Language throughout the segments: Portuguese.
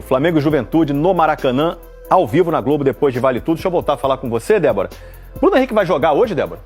Flamengo e Juventude no Maracanã, ao vivo na Globo, depois de Vale Tudo. Deixa eu voltar a falar com você, Débora. Bruno Henrique vai jogar hoje, Débora?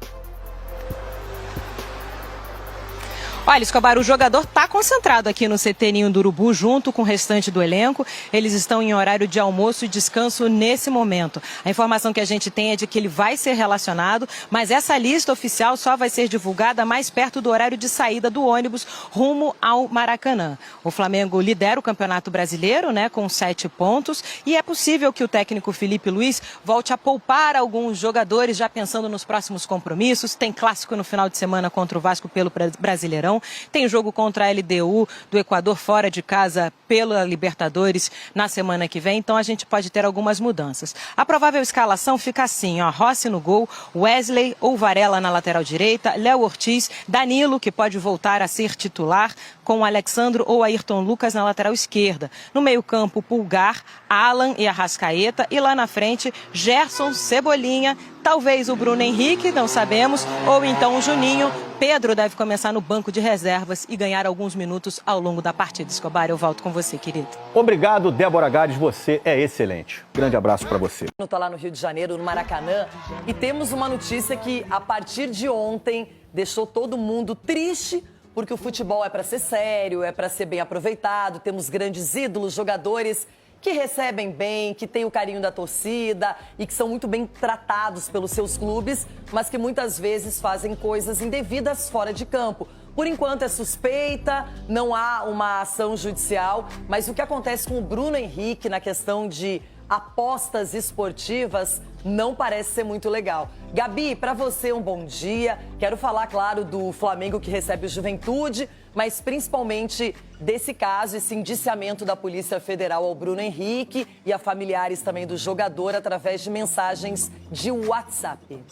Olha, Escobar, o jogador está concentrado aqui no CT Ninho do Urubu, junto com o restante do elenco. Eles estão em horário de almoço e descanso nesse momento. A informação que a gente tem é de que ele vai ser relacionado, mas essa lista oficial só vai ser divulgada mais perto do horário de saída do ônibus rumo ao Maracanã. O Flamengo lidera o Campeonato Brasileiro, né, com 7 pontos, e é possível que o técnico Felipe Luiz volte a poupar alguns jogadores, já pensando nos próximos compromissos. Tem clássico no final de semana contra o Vasco pelo Brasileirão. Tem jogo contra a LDU do Equador fora de casa pela Libertadores na semana que vem, então a gente pode ter algumas mudanças. A provável escalação fica assim, ó: Rossi no gol, Wesley ou Varela na lateral direita, Léo Ortiz, Danilo, que pode voltar a ser titular, com Alexandro ou Ayrton Lucas na lateral esquerda. No meio-campo, Pulgar, Alan e Arrascaeta, e lá na frente, Gerson, Cebolinha, talvez o Bruno Henrique, não sabemos, ou então o Juninho. Pedro deve começar no banco de reservas e ganhar alguns minutos ao longo da partida. Escobar, eu volto com você, querido. Obrigado, Débora Gades, você é excelente. Grande abraço para você. Estou lá no Rio de Janeiro, no Maracanã, e temos uma notícia que, a partir de ontem, deixou todo mundo triste, porque o futebol é para ser sério, é para ser bem aproveitado, temos grandes ídolos, jogadores que recebem bem, que têm o carinho da torcida e que são muito bem tratados pelos seus clubes, mas que muitas vezes fazem coisas indevidas fora de campo. Por enquanto é suspeita, não há uma ação judicial, mas o que acontece com o Bruno Henrique na questão de apostas esportivas não parece ser muito legal. Gabi, para você um bom dia. Quero falar, claro, do Flamengo que recebe o Juventude, mas principalmente desse caso, esse indiciamento da Polícia Federal ao Bruno Henrique e a familiares também do jogador através de mensagens de WhatsApp.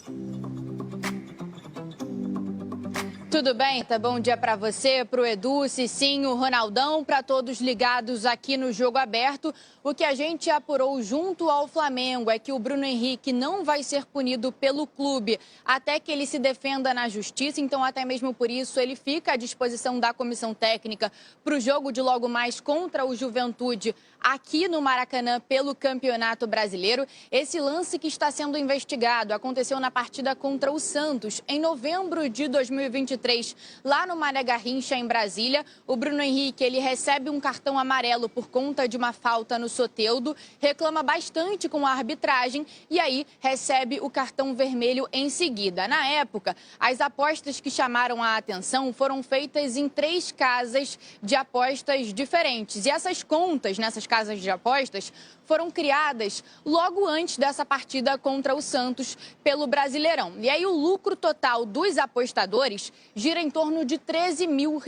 Tudo bem? Tá bom dia para você, pro Edu, Cicinho, Ronaldão, para todos ligados aqui no Jogo Aberto. O que a gente apurou junto ao Flamengo é que o Bruno Henrique não vai ser punido pelo clube até que ele se defenda na justiça. Então, até mesmo por isso, ele fica à disposição da comissão técnica para o jogo de logo mais contra o Juventude aqui no Maracanã pelo Campeonato Brasileiro. Esse lance que está sendo investigado aconteceu na partida contra o Santos em novembro de 2023, lá no Mané Garrincha, em Brasília. O Bruno Henrique, ele recebe um cartão amarelo por conta de uma falta no Soteldo, reclama bastante com a arbitragem e aí recebe o cartão vermelho em seguida. Na época, as apostas que chamaram a atenção foram feitas em 3 casas de apostas diferentes. E essas contas nessas casas de apostas foram criadas logo antes dessa partida contra o Santos pelo Brasileirão. E aí o lucro total dos apostadores gira em torno de R$13 mil.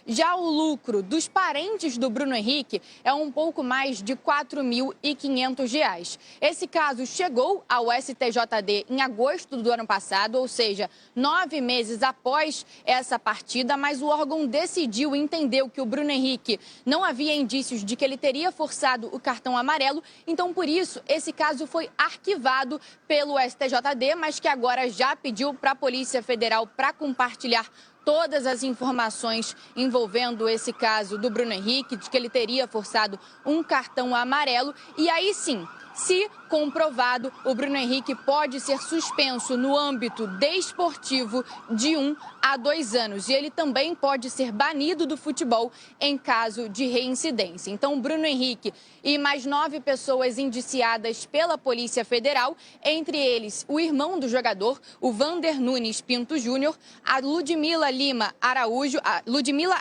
Já o lucro dos parentes do Bruno Henrique é um pouco mais de R$4.500. Esse caso chegou ao STJD em agosto do ano passado, ou seja, 9 meses após essa partida, mas o órgão decidiu, entendeu que o Bruno Henrique não havia indícios de que ele teria forçado o cartão amarelo. Então, por isso, esse caso foi arquivado pelo STJD, mas que agora já pediu para a Polícia Federal para compartilhar todas as informações envolvendo esse caso do Bruno Henrique, de que ele teria forçado um cartão amarelo. E aí sim, se comprovado, o Bruno Henrique pode ser suspenso no âmbito desportivo de 1 a 2 anos. E ele também pode ser banido do futebol em caso de reincidência. Então, o Bruno Henrique e mais 9 pessoas indiciadas pela Polícia Federal, entre eles o irmão do jogador, o Vander Nunes Pinto Júnior, a Ludmila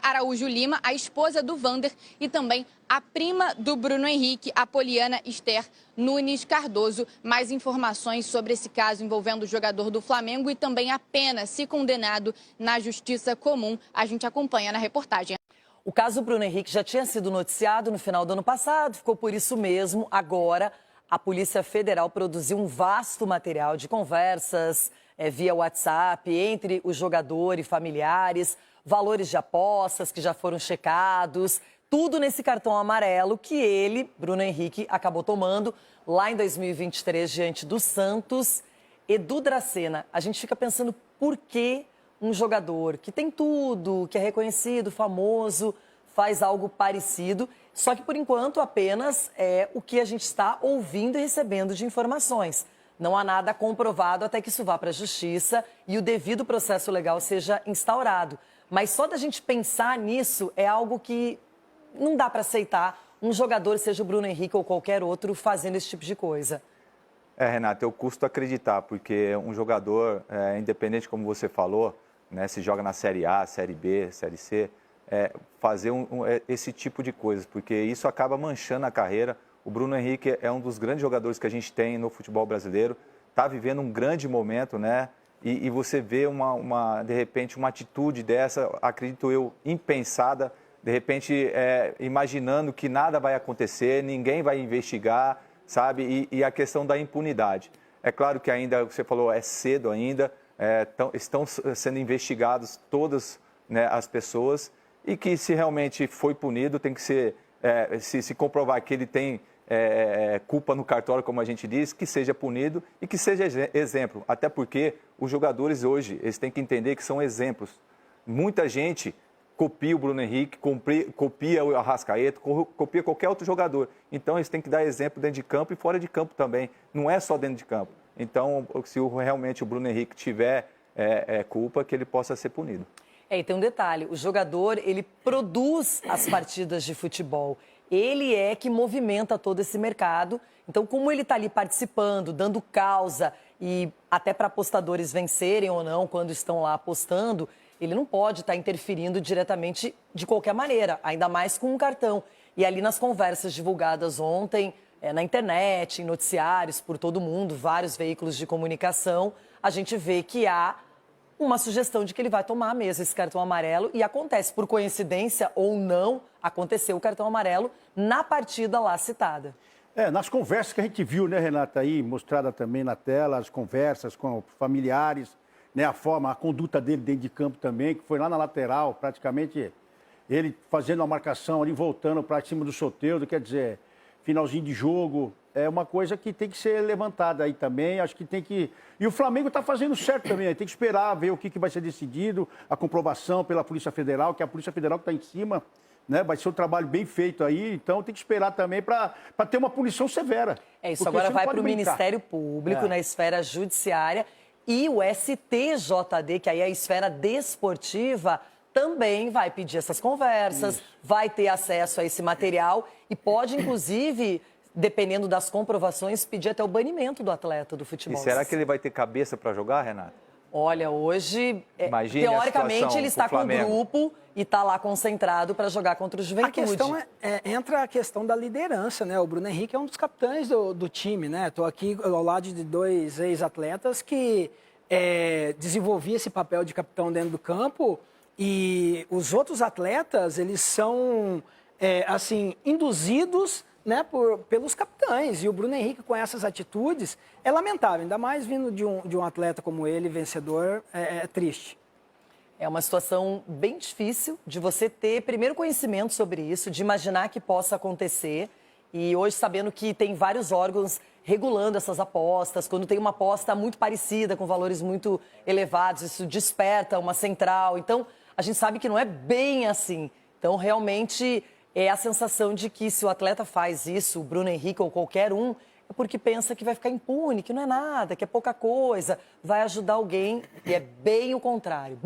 Araújo Lima, a esposa do Vander, e também a prima do Bruno Henrique, a Poliana Esther Nunes Cardoso. Mais informações sobre esse caso envolvendo o jogador do Flamengo e também a pena, se condenado na Justiça Comum, a gente acompanha na reportagem. O caso do Bruno Henrique já tinha sido noticiado no final do ano passado, ficou por isso mesmo. Agora, a Polícia Federal produziu um vasto material de conversas via WhatsApp entre o jogador e familiares, valores de apostas que já foram checados, tudo nesse cartão amarelo que ele, Bruno Henrique, acabou tomando lá em 2023 diante do Santos. Edu Dracena, a gente fica pensando por que um jogador que tem tudo, que é reconhecido, famoso, faz algo parecido, só que por enquanto apenas é o que a gente está ouvindo e recebendo de informações. Não há nada comprovado até que isso vá para a justiça e o devido processo legal seja instaurado. Mas só da gente pensar nisso é algo que não dá para aceitar um jogador, seja o Bruno Henrique ou qualquer outro, fazendo esse tipo de coisa. Renato, eu custo acreditar, porque um jogador, independente como você falou, né, se joga na Série A, Série B, Série C, fazer esse tipo de coisa, porque isso acaba manchando a carreira. O Bruno Henrique é um dos grandes jogadores que a gente tem no futebol brasileiro, está vivendo um grande momento, né? E você vê, de repente, uma atitude dessa, acredito eu, impensada, de repente, imaginando que nada vai acontecer, ninguém vai investigar, sabe? E a questão da impunidade. É claro que ainda, você falou, é cedo ainda, estão sendo investigados todas, né, as pessoas, e que se realmente foi punido, tem que ser, se comprovar que ele tem culpa no cartório, como a gente diz, que seja punido e que seja exemplo. Até porque os jogadores hoje, eles têm que entender que são exemplos. Muita gente copia o Bruno Henrique, copia o Arrascaeta, copia qualquer outro jogador. Então, eles têm que dar exemplo dentro de campo e fora de campo também. Não é só dentro de campo. Então, se realmente o Bruno Henrique tiver culpa, que ele possa ser punido. E tem um detalhe, o jogador, ele produz as partidas de futebol. Ele é que movimenta todo esse mercado. Então, como ele está ali participando, dando causa e até para apostadores vencerem ou não quando estão lá apostando, ele não pode estar interferindo diretamente de qualquer maneira, ainda mais com um cartão. E ali nas conversas divulgadas ontem, na internet, em noticiários, por todo mundo, vários veículos de comunicação, a gente vê que há uma sugestão de que ele vai tomar mesmo esse cartão amarelo e acontece, por coincidência ou não, aconteceu o cartão amarelo na partida lá citada. Nas conversas que a gente viu, né, Renata, aí mostrada também na tela, as conversas com familiares, né, a conduta dele dentro de campo também, que foi lá na lateral, praticamente ele fazendo a marcação ali, voltando para cima do Soteldo, quer dizer, finalzinho de jogo, é uma coisa que tem que ser levantada aí também, acho que tem que... E o Flamengo está fazendo certo também, tem que esperar ver o que vai ser decidido, a comprovação pela Polícia Federal, que é a Polícia Federal que está em cima, né? Vai ser um trabalho bem feito aí, então tem que esperar também para ter uma punição severa. Isso agora vai para o Ministério Público, na esfera judiciária, e o STJD, que aí é a esfera desportiva, também vai pedir essas conversas, vai ter acesso a esse material e pode, inclusive, dependendo das comprovações, pedir até o banimento do atleta do futebol. E será que ele vai ter cabeça para jogar, Renata? Olha, hoje, teoricamente, ele está com um grupo e está lá concentrado para jogar contra o Juventude. A questão entra a questão da liderança, né? O Bruno Henrique é um dos capitães do time, né? Estou aqui ao lado de dois ex-atletas que desenvolviam esse papel de capitão dentro do campo e os outros atletas, eles são, induzidos, né, pelos capitães. E o Bruno Henrique, com essas atitudes, é lamentável. Ainda mais vindo de um atleta como ele, vencedor, é triste. É uma situação bem difícil de você ter primeiro conhecimento sobre isso, de imaginar que possa acontecer. E hoje, sabendo que tem vários órgãos regulando essas apostas, quando tem uma aposta muito parecida, com valores muito elevados, isso desperta uma central. Então, a gente sabe que não é bem assim. Então, realmente, é a sensação de que se o atleta faz isso, o Bruno Henrique ou qualquer um, é porque pensa que vai ficar impune, que não é nada, que é pouca coisa, vai ajudar alguém, e é bem o contrário. Bom,